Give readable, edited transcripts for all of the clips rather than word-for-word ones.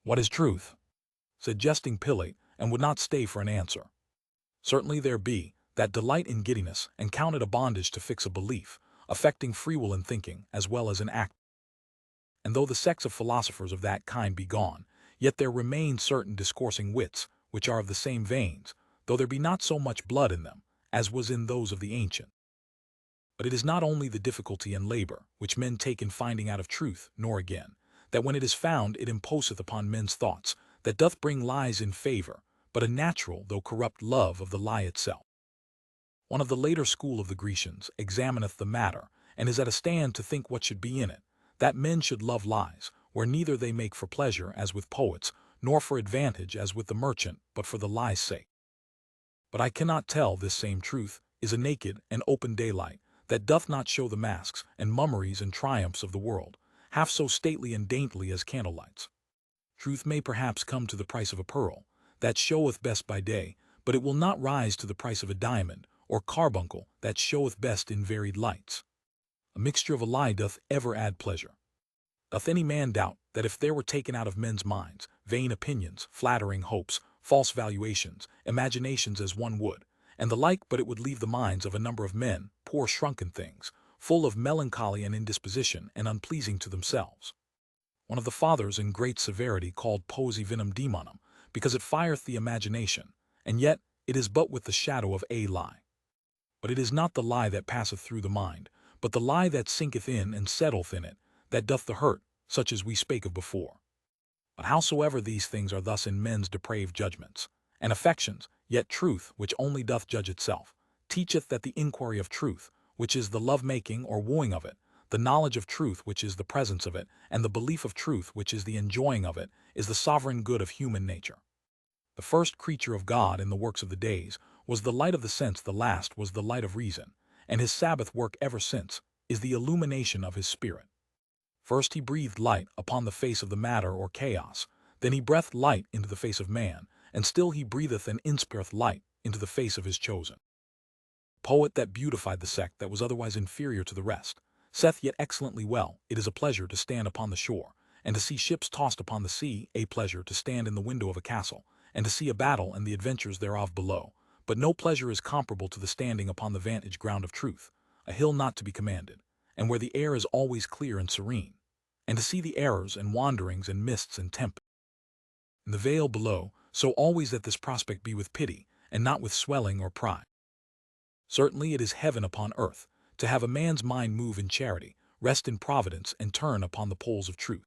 "What is truth?" said jesting Pilate, and would not stay for an answer. Certainly there be that delight in giddiness, and count it a bondage to fix a belief, affecting free will in thinking as well as in act. And though the sects of philosophers of that kind be gone, yet there remain certain discoursing wits, which are of the same veins, though there be not so much blood in them, as was in those of the ancient. But it is not only the difficulty and labor, which men take in finding out of truth, nor again, that when it is found it imposeth upon men's thoughts, that doth bring lies in favor, but a natural though corrupt love of the lie itself. One of the later school of the Grecians examineth the matter, and is at a stand to think what should be in it, that men should love lies, where neither they make for pleasure as with poets, nor for advantage as with the merchant, but for the lie's sake. But I cannot tell this same truth is a naked and open daylight, that doth not show the masks and mummeries and triumphs of the world, half so stately and daintily as candlelights. Truth may perhaps come to the price of a pearl, that showeth best by day, but it will not rise to the price of a diamond, or carbuncle, that showeth best in varied lights. A mixture of a lie doth ever add pleasure. Doth any man doubt that if there were taken out of men's minds vain opinions, flattering hopes, false valuations, imaginations as one would, and the like, but it would leave the minds of a number of men, poor shrunken things, full of melancholy and indisposition, and unpleasing to themselves? One of the fathers in great severity called poesi vinum demonum, because it fireth the imagination, and yet it is but with the shadow of a lie. But it is not the lie that passeth through the mind, but the lie that sinketh in and settleth in it, that doth the hurt, such as we spake of before. But howsoever these things are thus in men's depraved judgments and affections, yet truth, which only doth judge itself, teacheth that the inquiry of truth, which is the love-making or wooing of it, the knowledge of truth, which is the presence of it, and the belief of truth, which is the enjoying of it, is the sovereign good of human nature. The first creature of God in the works of the days was the light of the sense, the last was the light of reason, and his Sabbath work ever since is the illumination of his spirit. First he breathed light upon the face of the matter or chaos, then he breathed light into the face of man, and still he breatheth and inspireth light into the face of his chosen. Poet that beautified the sect that was otherwise inferior to the rest, saith yet excellently well, it is a pleasure to stand upon the shore, and to see ships tossed upon the sea, a pleasure to stand in the window of a castle, and to see a battle and the adventures thereof below, but no pleasure is comparable to the standing upon the vantage ground of truth, a hill not to be commanded, and where the air is always clear and serene, and to see the errors and wanderings and mists and tempests in the vale below, so always that this prospect be with pity, and not with swelling or pride. Certainly it is heaven upon earth, to have a man's mind move in charity, rest in providence, and turn upon the poles of truth.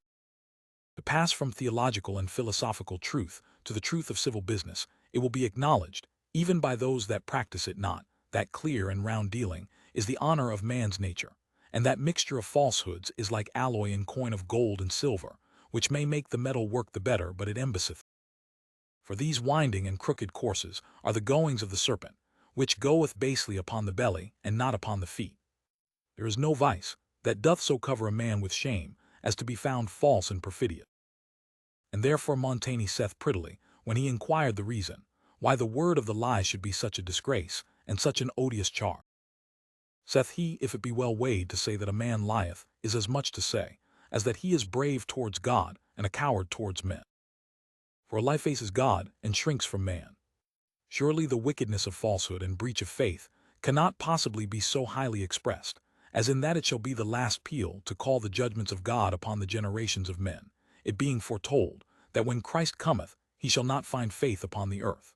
To pass from theological and philosophical truth to the truth of civil business, it will be acknowledged, even by those that practice it not, that clear and round dealing is the honor of man's nature, and that mixture of falsehoods is like alloy in coin of gold and silver, which may make the metal work the better, but it embasseth. For these winding and crooked courses are the goings of the serpent, which goeth basely upon the belly and not upon the feet. There is no vice that doth so cover a man with shame as to be found false and perfidious. And therefore Montaigne saith prettily, when he inquired the reason, why the word of the lie should be such a disgrace, and such an odious charge. Saith he, if it be well weighed to say that a man lieth, is as much to say, as that he is brave towards God, and a coward towards men. For a lie faces God, and shrinks from man. Surely the wickedness of falsehood and breach of faith cannot possibly be so highly expressed, as in that it shall be the last peal to call the judgments of God upon the generations of men, it being foretold, that when Christ cometh, he shall not find faith upon the earth.